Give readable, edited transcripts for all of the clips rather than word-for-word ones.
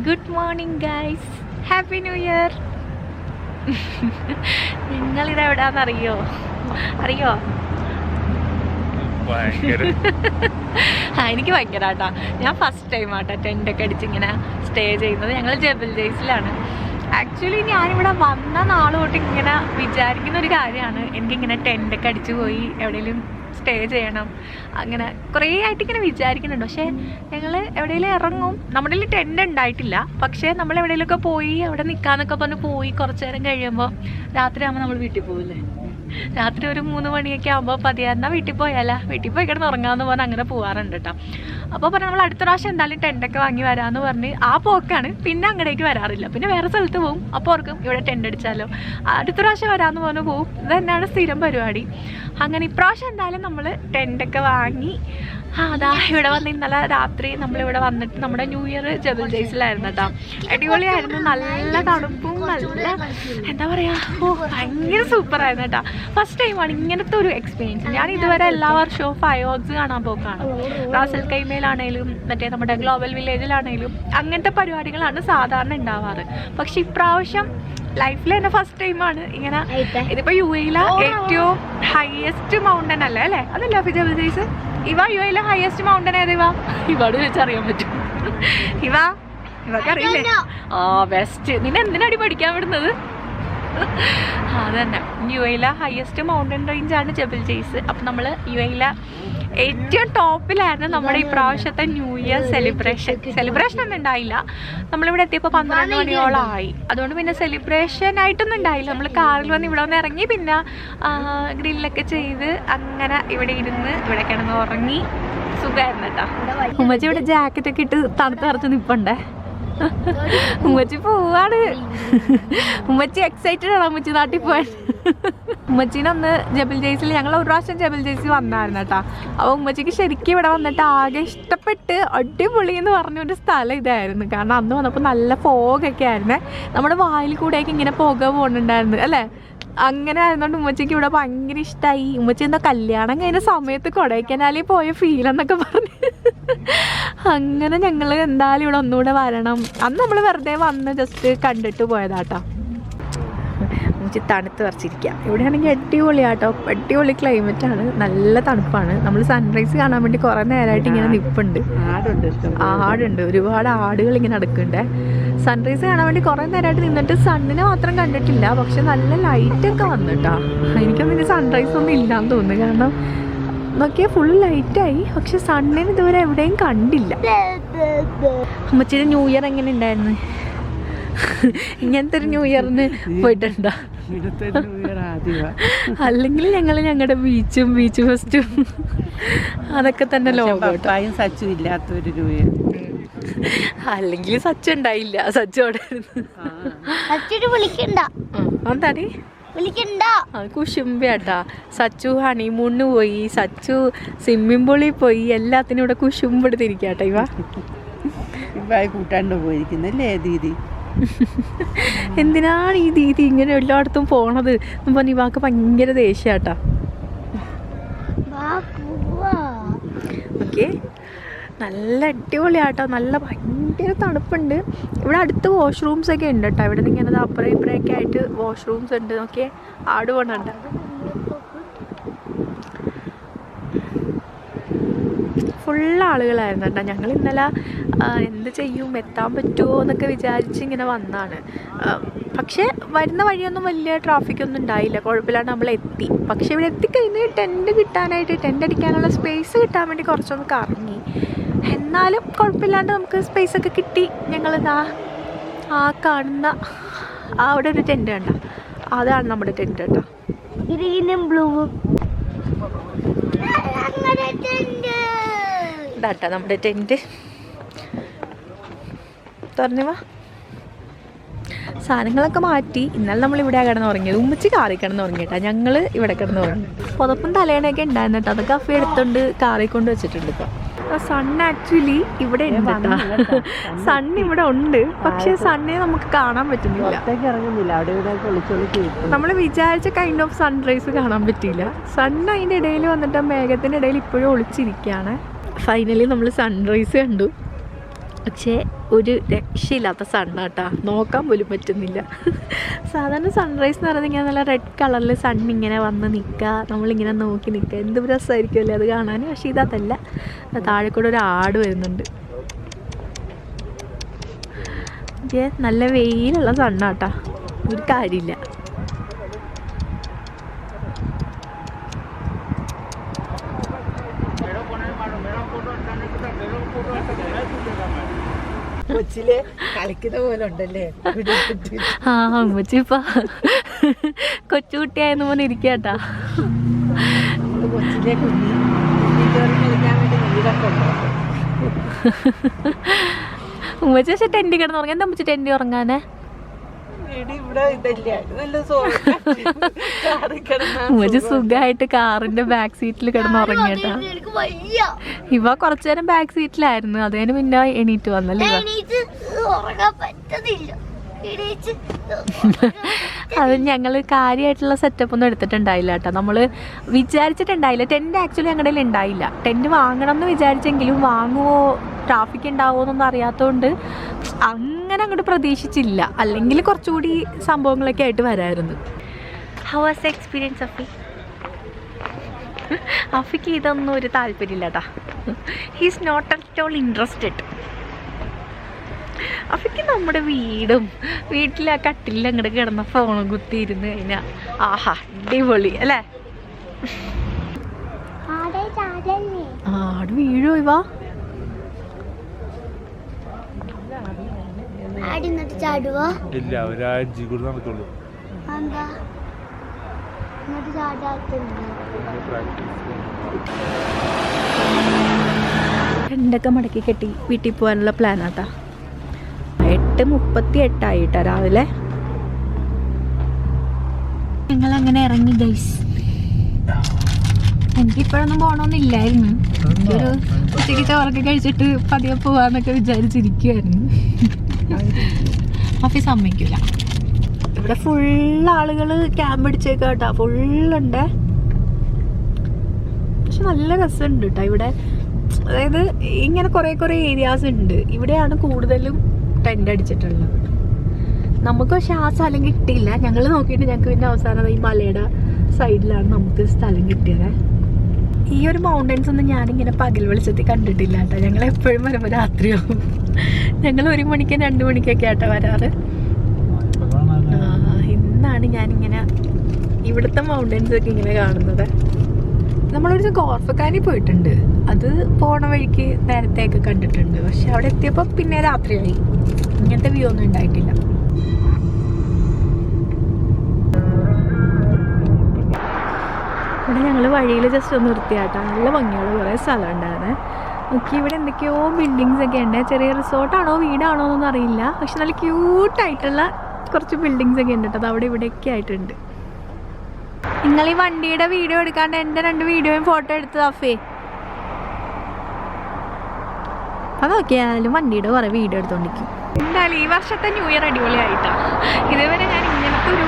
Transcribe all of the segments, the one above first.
Good morning guys, happy new year. നിങ്ങളിത് എവിടാന്നറിയോ? അറിയോ? എനിക്ക് ഭയങ്കര ആട്ടാ. ഞാൻ ഫസ്റ്റ് ടൈം ആട്ടാ ടെൻ്റൊക്കെ അടിച്ചിങ്ങനെ സ്റ്റേ ചെയ്യുന്നത്. ഞങ്ങൾ ജബൽ ജയ്സിലാണ്. ആക്ച്വലി ഞാനിവിടെ വന്ന നാൾ തൊട്ട് ഇങ്ങനെ വിചാരിക്കുന്ന ഒരു കാര്യമാണ്, എനിക്കിങ്ങനെ ടെൻ്റൊക്കെ അടിച്ചു പോയി എവിടെയെങ്കിലും സ്റ്റേ ചെയ്യണം. അങ്ങനെ കുറേ ആയിട്ട് ഇങ്ങനെ വിചാരിക്കുന്നുണ്ട്. പക്ഷേ ഞങ്ങൾ എവിടെയെങ്കിലും ഇറങ്ങും. നമ്മുടെ കയ്യിൽ ടെൻ്റ് ഉണ്ടായിട്ടില്ല. പക്ഷേ നമ്മൾ എവിടെയെങ്കിലുമൊക്കെ പോയി അവിടെ നിൽക്കാമെന്നൊക്കെ പറഞ്ഞ് പോയി കുറച്ച് നേരം കഴിയുമ്പോൾ രാത്രി ആകുമ്പോൾ നമ്മൾ വീട്ടിൽ പോകില്ലേ. രാത്രി ഒരു 3 മണിയൊക്കെ ആകുമ്പോൾ പതിയാന്നാൽ വീട്ടിൽ പോയാലോ, വീട്ടിൽ പോയി കിടന്ന് ഉറങ്ങാമെന്ന് പറഞ്ഞ് അങ്ങനെ പോകാറുണ്ട് കേട്ടോ. അപ്പോൾ പറഞ്ഞാൽ നമ്മൾ അടുത്ത പ്രാവശ്യം എന്തായാലും ടെൻ്റൊക്കെ വാങ്ങി വരാമെന്ന് പറഞ്ഞ് ആ പോക്കാണ്. പിന്നെ അങ്ങടേക്ക് വരാറില്ല. പിന്നെ വേറെ സ്ഥലത്ത് പോകും. അപ്പോൾ ഓർക്കും ഇവിടെ ടെൻ്റ് അടിച്ചാലോ, അടുത്ത പ്രാവശ്യം വരാമെന്ന് പറഞ്ഞ് പോകും. ഇത് തന്നെയാണ് സ്ഥിരം പരിപാടി. അങ്ങനെ ഇപ്രാവശ്യം എന്തായാലും നമ്മൾ ടെൻ്റൊക്കെ വാങ്ങി അതാ ഇവിടെ വന്ന് ഇന്നലെ രാത്രി നമ്മളിവിടെ വന്നിട്ട് നമ്മുടെ ന്യൂ ഇയർ ജബൽ ജയ്സിലായിരുന്നു കേട്ടോ. അടിപൊളിയായിരുന്നു. നല്ല തണുപ്പും നല്ല എന്താ പറയുക, ഭയങ്കര സൂപ്പറായിരുന്നു കേട്ടോ. ഫസ്റ്റ് ടൈമാണ് ഇങ്ങനത്തെ ഒരു എക്സ്പീരിയൻസ്. ഞാൻ ഇതുവരെ എല്ലാ വർഷവും ഫയർ വർക്ക്സ് കാണാൻ പോക്കാണ്. റാസൽ കൈമയിലാണേലും മറ്റേ നമ്മുടെ ഗ്ലോബൽ വില്ലേജിലാണേലും അങ്ങനത്തെ പരിപാടികളാണ് സാധാരണ ഉണ്ടാവാറ്. പക്ഷെ ഇപ്രാവശ്യം ലൈഫിൽ എൻ്റെ ഫസ്റ്റ് ടൈമാണ് ഇങ്ങനെ. ഇതിപ്പോൾ യു എയിലെ ഏറ്റവും ഹയസ്റ്റ് മൗണ്ടൻ അല്ലേ അല്ലേ? അതല്ല ജബൽ ജയ്സ്. ഇവ യു എയിലെ ഹയസ്റ്റ് മൗണ്ടൻ ഏത്? ഇവോട് ചോദിച്ചറിയാൻ പറ്റും. ഇവക്കറിയില്ലേ? ബെസ്റ്റ്. നിന്നെ എന്തിനാടി പഠിക്കാൻ വിടുന്നത്? അതന്നെ, യു എയിലെ ഹയസ്റ്റ് മൗണ്ടൻ റേഞ്ചാണ് ജബൽ ജയ്സ്. അപ്പം നമ്മൾ യു എയിലെ ഏറ്റവും ടോപ്പിലായിരുന്നു നമ്മുടെ ഇപ്രാവശ്യത്തെ ന്യൂ ഇയർ സെലിബ്രേഷൻ ഒന്നും ഉണ്ടായില്ല. നമ്മളിവിടെ എത്തിയപ്പോൾ 12 മണിയോളമായി. അതുകൊണ്ട് പിന്നെ സെലിബ്രേഷൻ ആയിട്ടൊന്നും ഉണ്ടായില്ല. നമ്മൾ കാറിൽ വന്ന് ഇവിടെ വന്ന് ഇറങ്ങി, പിന്നെ ഗ്രില്ലൊക്കെ ചെയ്ത് അങ്ങനെ ഇവിടെ ഇരുന്ന് ഇവിടെ കിടന്ന് ഉറങ്ങി. സുഖമായിരുന്നു കേട്ടോ. ഉമ്മച്ചി ഇവിടെ ജാക്കറ്റൊക്കെ ഇട്ട് തണുത്ത് നിറച്ച് നിൽപ്പണ്ടേ. ഉമ്മച്ചി പോവാണ്. ഉമ്മച്ചി എക്സൈറ്റഡ് ആണ് ഉമ്മച്ചി നാട്ടിൽ പോവാൻ. ഉമ്മച്ചീനൊന്ന് ജബൽ ജയ്സിൽ ഞങ്ങൾ ഒരു പ്രാവശ്യം ജബൽ ജയ്സിൽ വന്നായിരുന്നു കേട്ടോ. അപ്പോൾ ഉമ്മച്ചിക്ക് ശരിക്കും ഇവിടെ വന്നിട്ട് ആകെ ഇഷ്ടപ്പെട്ട് അടിപൊളി എന്ന് പറഞ്ഞൊരു സ്ഥലം ഇതായിരുന്നു. കാരണം അന്ന് വന്നപ്പോൾ നല്ല ഫോഗൊക്കെ ആയിരുന്നേ. നമ്മുടെ വായിൽ കൂടെയൊക്കെ ഇങ്ങനെ പുക പോകുന്നുണ്ടായിരുന്നു അല്ലേ. അങ്ങനെ ആയിരുന്നോണ്ട് ഉമ്മച്ചിക്ക് ഇവിടെ ഭയങ്കര ഇഷ്ടമായി. ഉമ്മച്ചി എന്താ കല്യാണം കഴിഞ്ഞ സമയത്ത് കൊടൈക്കനാലിൽ പോയ ഫീലെന്നൊക്കെ പറഞ്ഞ് അങ്ങനെ ഞങ്ങൾ എന്തായാലും ഇവിടെ ഒന്നുകൂടെ വരണം. അന്ന് നമ്മൾ വെറുതെ വന്ന് ജസ്റ്റ് കണ്ടിട്ട് പോയതാട്ടോ. ഉമ്മച്ചി തണുത്ത് വരച്ചിരിക്കുക. ഇവിടെയാണെങ്കിൽ അടിപൊളിയാട്ടോ. അടിപൊളി ക്ലൈമറ്റാണ്, നല്ല തണുപ്പാണ്. നമ്മൾ സൺറൈസ് കാണാൻ വേണ്ടി കുറേ നേരമായിട്ട് ഇങ്ങനെ നിൽപ്പുണ്ട്. ആടുണ്ട്, ഒരുപാട് ആടുകൾ ഇങ്ങനെ നടക്കുന്നുണ്ട്. സൺറൈസ് കാണാൻ വേണ്ടി കുറേ നേരമായിട്ട് നിന്നിട്ട് സണ്ണിനെ മാത്രം കണ്ടിട്ടില്ല. പക്ഷെ നല്ല ലൈറ്റൊക്കെ വന്നിട്ടാ. എനിക്കൊന്നും ഇനി സൺറൈസ് ഒന്നും ഇല്ലാന്ന് തോന്നുന്നു. കാരണം നോക്കിയാൽ ഫുൾ ലൈറ്റായി. പക്ഷെ സണ്ണിന് ഇതുവരെ എവിടെയും കണ്ടില്ല. അമ്മച്ചിയുടെ ന്യൂ ഇയർ എങ്ങനെ ഉണ്ടായിരുന്നു? ഇങ്ങനത്തെ ഒരു ന്യൂ ഇയറിന് പോയിട്ടുണ്ടോ? അല്ലെങ്കിൽ ഞങ്ങളുടെ ബീച്ച് ഫെസ്റ്റും അതൊക്കെ തന്നെ ലോകം. സച്ചു ഇല്ലാത്തൊരു ന്യൂ ഇയർ. അല്ലെങ്കിൽ സച്ചു ഉണ്ടായില്ല. സച്ചു അവിടെ എന്താടി കുശുമ്പിയാട്ടാ. സച്ചു ഹണിമൂണിന് പോയി, സച്ചു സ്വിമ്മിംഗ് പൂളിൽ പോയി, എല്ലാത്തിനും ഇവിടെ കുശുമ്പെടുത്തിരിക്കാട്ടെ. ഇവ കൂട്ടാണ്ട് പോയിരിക്കുന്നല്ലേ ദീദി. എന്തിനാണ് ഈ ദീദി ഇങ്ങനെ എല്ലായിടത്തും പോണത് എന്ന് പറഞ്ഞ് ഇവാക്ക് ഭയങ്കര ദേഷ്യാട്ടാ. ഓക്കെ, നല്ല അടിപൊളിയാട്ടോ. നല്ല ഭയങ്കര തണുപ്പുണ്ട്. ഇവിടെ അടുത്ത് വാഷ്റൂംസ് ഒക്കെ ഉണ്ട് കേട്ടോ. ഇവിടെ നിന്ന് ഇങ്ങനെ അപ്പുറം ഇപ്പുറമൊക്കെ ആയിട്ട് വാഷ്റൂംസ് ഉണ്ട്. നോക്കിയേ, ആട് പോണുണ്ട്. ഫുൾ ആളുകളായിരുന്നു കേട്ടോ. ഞങ്ങൾ ഇന്നലെ എന്ത് ചെയ്യും, എത്താൻ പറ്റുമോ എന്നൊക്കെ വിചാരിച്ച് ഇങ്ങനെ വന്നാണ്. പക്ഷേ വരുന്ന വഴിയൊന്നും വലിയ ട്രാഫിക്കൊന്നും ഉണ്ടായില്ല, കുഴപ്പമില്ലാണ്ട് നമ്മൾ എത്തി. പക്ഷേ ഇവിടെ എത്തിക്കഴിഞ്ഞ് ടെൻ്റ് കിട്ടാനായിട്ട്, ടെൻ്റ് അടിക്കാനുള്ള സ്പേസ് കിട്ടാൻ വേണ്ടി കുറച്ചൊന്ന് കറങ്ങി. എന്നാലും കുഴപ്പമില്ലാണ്ട് നമുക്ക് സ്പേസൊക്കെ കിട്ടി. ഞങ്ങളിതാ ആ കാണുന്ന അവിടെ ഒരു ടെൻ്റ് കണ്ട, അതാണ് നമ്മുടെ ടെൻ്റ് കേട്ടോ. ഗ്രീനും ബ്ലൂവും ഇതാട്ടോ നമ്മുടെ ടെൻറ്റ്. തുറന്നു വാ. സാധനങ്ങളൊക്കെ മാറ്റി. ഇന്നലെ നമ്മളിവിടെ കിടന്ന് ഉറങ്ങിയത്. ഉമ്മച്ചി കാറിൽ കിടന്ന് ഉറങ്ങിയിട്ടാ, ഞങ്ങൾ ഇവിടെ കിടന്ന് ഉറങ്ങി. പുതപ്പും തലേണയൊക്കെ ഉണ്ടായിരുന്നു കേട്ടോ. അതൊക്കെ അഫ എടുത്തോണ്ട് കാറിൽ കൊണ്ട് വെച്ചിട്ടുണ്ട് ഇപ്പോൾ. സൺ ആക്ച്വലി ഇവിടെ ഉണ്ട് കേട്ടോ. സൺ ഇവിടെ ഉണ്ട്, പക്ഷേ സണ്ണിനെ നമുക്ക് കാണാൻ പറ്റുന്നില്ല. നമ്മൾ വിചാരിച്ച കൈൻഡ് ഓഫ് സൺറൈസ് കാണാൻ പറ്റിയില്ല. സൺ അതിൻ്റെ ഇടയിൽ വന്നിട്ട് മേഘത്തിൻ്റെ ഇടയിൽ ഇപ്പോഴും ഒളിച്ചിരിക്കുകയാണ്. ഫൈനലി നമ്മൾ സൺറൈസ് കണ്ടു. പക്ഷേ ഒരു രക്ഷയില്ലാത്ത സണ്ണാട്ടാ, നോക്കാൻ പോലും പറ്റുന്നില്ല. സാധാരണ സൺറൈസ് എന്ന് പറയുന്നത് ഇങ്ങനെ നല്ല റെഡ് കളറിൽ സണ്ണിങ്ങനെ വന്ന് നിൽക്കുക, നമ്മളിങ്ങനെ നോക്കി നിൽക്കുക, എന്ത് രസമായിരിക്കുമല്ലേ അത് കാണാൻ. പക്ഷേ ഇതല്ല, താഴെ കൂടെ ഒരു ആട് വരുന്നുണ്ട്. നല്ല വെയിലുള്ള സണ്ണാട്ടാ, ഒരു കാര്യമില്ല. കൊച്ചിലെ കളിക്കുന്ന പോലെ ഉണ്ടല്ലേ. ആ അമ്മച്ചി ഇപ്പൊ കൊച്ചുകുട്ടിയായെന്ന് പോലെ ഇരിക്കട്ടാ. കൊച്ചിലെ കളിക്കാൻ വേണ്ടി വീടൊക്കെ ഉണ്ടോ? ഉമ്മച്ചി പക്ഷെ ടെൻറ്റ് കിടന്ന് ഉറങ്ങാൻ. എന്താ ഉമ്മച്ചി ടെൻറ്റ് ഉറങ്ങാനേ? ഉമ്മച്ചി സുഖമായിട്ട് കാറിന്റെ ബാക്ക് സീറ്റിൽ കിടന്ന് ഉറങ്ങിയട്ടാ. ഇവ കുറച്ചു നേരം ബാക്ക് സീറ്റിലായിരുന്നു, അതിന് പിന്നെ എണീറ്റ് വന്നല്ലേ. അത് ഞങ്ങൾ കാര്യമായിട്ടുള്ള സെറ്റപ്പ് ഒന്നും എടുത്തിട്ടുണ്ടായില്ല കേട്ടോ. നമ്മൾ വിചാരിച്ചിട്ടുണ്ടായില്ല. ടെൻറ്റ് ആക്ച്വലി ഞങ്ങളുടെ കയ്യിൽ ഉണ്ടായില്ല. ടെൻറ്റ് വാങ്ങണം എന്ന് വിചാരിച്ചെങ്കിലും വാങ്ങുമോ ട്രാഫിക് ഉണ്ടാവുമോ എന്നൊന്നും അറിയാത്തതുകൊണ്ട് അങ്ങനെ അങ്ങോട്ട് പ്രതീക്ഷിച്ചില്ല. അല്ലെങ്കിൽ കുറച്ചുകൂടി സംഭവങ്ങളൊക്കെ ആയിട്ട് വരായിരുന്നു. How was the experience Afi? അഫിക്ക് ഇതൊന്നും ഒരു താല്പര്യമില്ല കേട്ടോ. He's not at all interested. അഫിക്ക് നമ്മുടെ വീടും വീട്ടിലെ ആ കട്ടിലിൽ അങ്ങോട്ട് കിടന്ന ഫോണും കുത്തിയിരുന്ന് കഴിഞ്ഞാൽ ആഹാ അടിപൊളി അല്ലേ. ആട് വീഴോ ഇവ? ഇല്ല, ഒരാഴ്ച കൂടി നടക്കുള്ളൂ. രണ്ടൊക്കെ മടക്കി കെട്ടി വീട്ടിൽ പോകാനുള്ള പ്ലാനാട്ടാ. 8:38 രാവിലെ. ഞങ്ങളങ്ങനെ ഇറങ്ങി ഗൈസ്. എനിക്കിപ്പോഴൊന്നും പോകണമെന്നില്ലായിരുന്നു. എനിക്കൊരു ഉച്ചയ്ക്ക് ചോറൊക്കെ കഴിച്ചിട്ട് പതിയെ പോവാന്നൊക്കെ വിചാരിച്ചിരിക്കുമായിരുന്നു. ഓഫീസ് സമ്മതിക്കില്ല. ഇവിടെ ഫുൾ ആളുകൾ ക്യാമ്പ് അടിച്ചേക്കാം കേട്ടോ, ഫുള്ളുണ്ട്. പക്ഷെ നല്ല രസമുണ്ട് കേട്ടോ ഇവിടെ. അതായത് ഇങ്ങനെ കുറേ ഏരിയാസ് ഉണ്ട്. ഇവിടെയാണ് കൂടുതലും ടെൻ്റ് അടിച്ചിട്ടുള്ളത്. നമുക്ക് പക്ഷെ ആ സ്ഥലം കിട്ടിയില്ല. ഞങ്ങൾ നോക്കിയിട്ട് ഞങ്ങൾക്ക് പിന്നെ അവസാനം ഈ മലയുടെ സൈഡിലാണ് നമുക്ക് സ്ഥലം കിട്ടിയത്. ഈ ഒരു മൗണ്ടൻസ് ഒന്നും ഞാനിങ്ങനെ പകൽ വെളിച്ചത്തിൽ കണ്ടിട്ടില്ല കേട്ടോ. ഞങ്ങൾ എപ്പോഴും വരുമ്പോൾ രാത്രിയാവും. ഞങ്ങൾ 1 മണിക്കും 2 മണിക്കൊക്കെ ആട്ടോ വരാറ്. ഇന്നാണ് ഞാനിങ്ങനെ ഇവിടുത്തെ മൗണ്ടൻസ് ഒക്കെ ഇങ്ങനെ കാണുന്നത്. നമ്മളൊരു ഗോർഫക്കാനി പോയിട്ടുണ്ട്, അത് പോണ വഴിക്ക് നേരത്തെയൊക്കെ കണ്ടിട്ടുണ്ട്. പക്ഷെ അവിടെ എത്തിയപ്പോൾ പിന്നെ രാത്രിയായി. ഇങ്ങനത്തെ വ്യൂ ഒന്നും ഉണ്ടായിട്ടില്ല. ഇവിടെ ഞങ്ങൾ വഴിയിൽ ജസ്റ്റ് ഒന്ന് നിർത്തിയാട്ടോ. നല്ല ഭംഗിയുള്ള കുറേ സ്ഥലം ഉണ്ടായിരുന്നേ. നോക്കി ഇവിടെ എന്തൊക്കെയോ ബിൽഡിങ്സ് ഒക്കെ ഉണ്ട്. ചെറിയ റിസോർട്ടാണോ വീടാണോ എന്നൊന്നും അറിയില്ല. പക്ഷെ നല്ല ക്യൂട്ടായിട്ടുള്ള കുറച്ച് ബിൽഡിങ്സ് ഒക്കെ ഉണ്ട് കേട്ടോ. അത് അവിടെ ഇവിടെയൊക്കെ ആയിട്ടുണ്ട്. നിങ്ങൾ ഈ വണ്ടിയുടെ വീഡിയോ എടുക്കാണ്ട് എൻ്റെ 2 വീഡിയോയും ഫോട്ടോ എടുത്തത് അഫേ. അത് നോക്കിയാലും വണ്ടിയുടെ കുറേ വീഡിയോ എടുത്തോണ്ടിരിക്കും. എന്തായാലും ഈ വർഷത്തെ ന്യൂ ഇയർ അടിപൊളിയായിട്ടാണ്. ഇതേവരെ ഞാൻ ഇങ്ങനത്തെ ഒരു,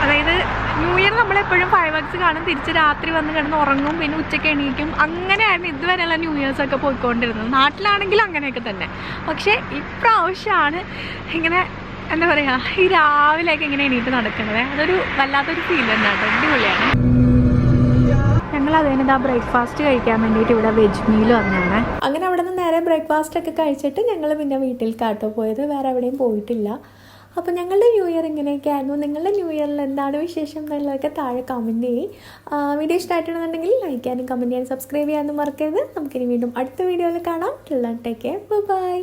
അതായത് ന്യൂ ഇയർ നമ്മളെപ്പോഴും ഫയർവർക്സ് കാണും, തിരിച്ച് രാത്രി വന്ന് കിടന്ന് ഉറങ്ങും, പിന്നെ ഉച്ചയ്ക്ക് എണീക്കും. അങ്ങനെയായിരുന്നു ഇതുവരെയുള്ള ന്യൂ ഇയേഴ്സൊക്കെ പോയിക്കൊണ്ടിരുന്നത്. നാട്ടിലാണെങ്കിലും അങ്ങനെയൊക്കെ തന്നെ. പക്ഷേ ഇപ്രാവശ്യമാണ് ഇങ്ങനെ എന്താ പറയുക, ഈ രാവിലെയൊക്കെ ഇങ്ങനെ എണീറ്റ് നടക്കുന്നത്. അതൊരു വല്ലാത്തൊരു ഫീൽ ഉണ്ട് കേട്ടോ. അടിപൊളിയാണ്. ഞങ്ങൾ അതിന് ബ്രേക്ക്ഫാസ്റ്റ് കഴിക്കാൻ വേണ്ടിയിട്ട് ഇവിടെ വെജ് മീൽ വന്നതാണ്. അങ്ങനെ അവിടെ നിന്ന് നേരെ ബ്രേക്ക്ഫാസ്റ്റ് ഒക്കെ കഴിച്ചിട്ട് ഞങ്ങൾ പിന്നെ വീട്ടിൽ കാട്ടോ പോയത്. വേറെ എവിടെയും പോയിട്ടില്ല. അപ്പോൾ ഞങ്ങളുടെ ന്യൂ ഇയർ ഇങ്ങനെയൊക്കെ ആയിരുന്നു. നിങ്ങളുടെ ന്യൂ ഇയറിൽ എന്താണ് വിശേഷം എന്നുള്ളതൊക്കെ താഴെ കമൻറ്റ് ചെയ്യും. വീഡിയോ ഇഷ്ടമായിട്ടുണ്ടെന്നുണ്ടെങ്കിൽ ലൈക്ക് ചെയ്യാനും കമൻറ്റ് ചെയ്യാനും സബ്സ്ക്രൈബ് ചെയ്യാനും മറക്കരുത്. നമുക്കിനി വീണ്ടും അടുത്ത വീഡിയോയിൽ കാണാം. Take care, by.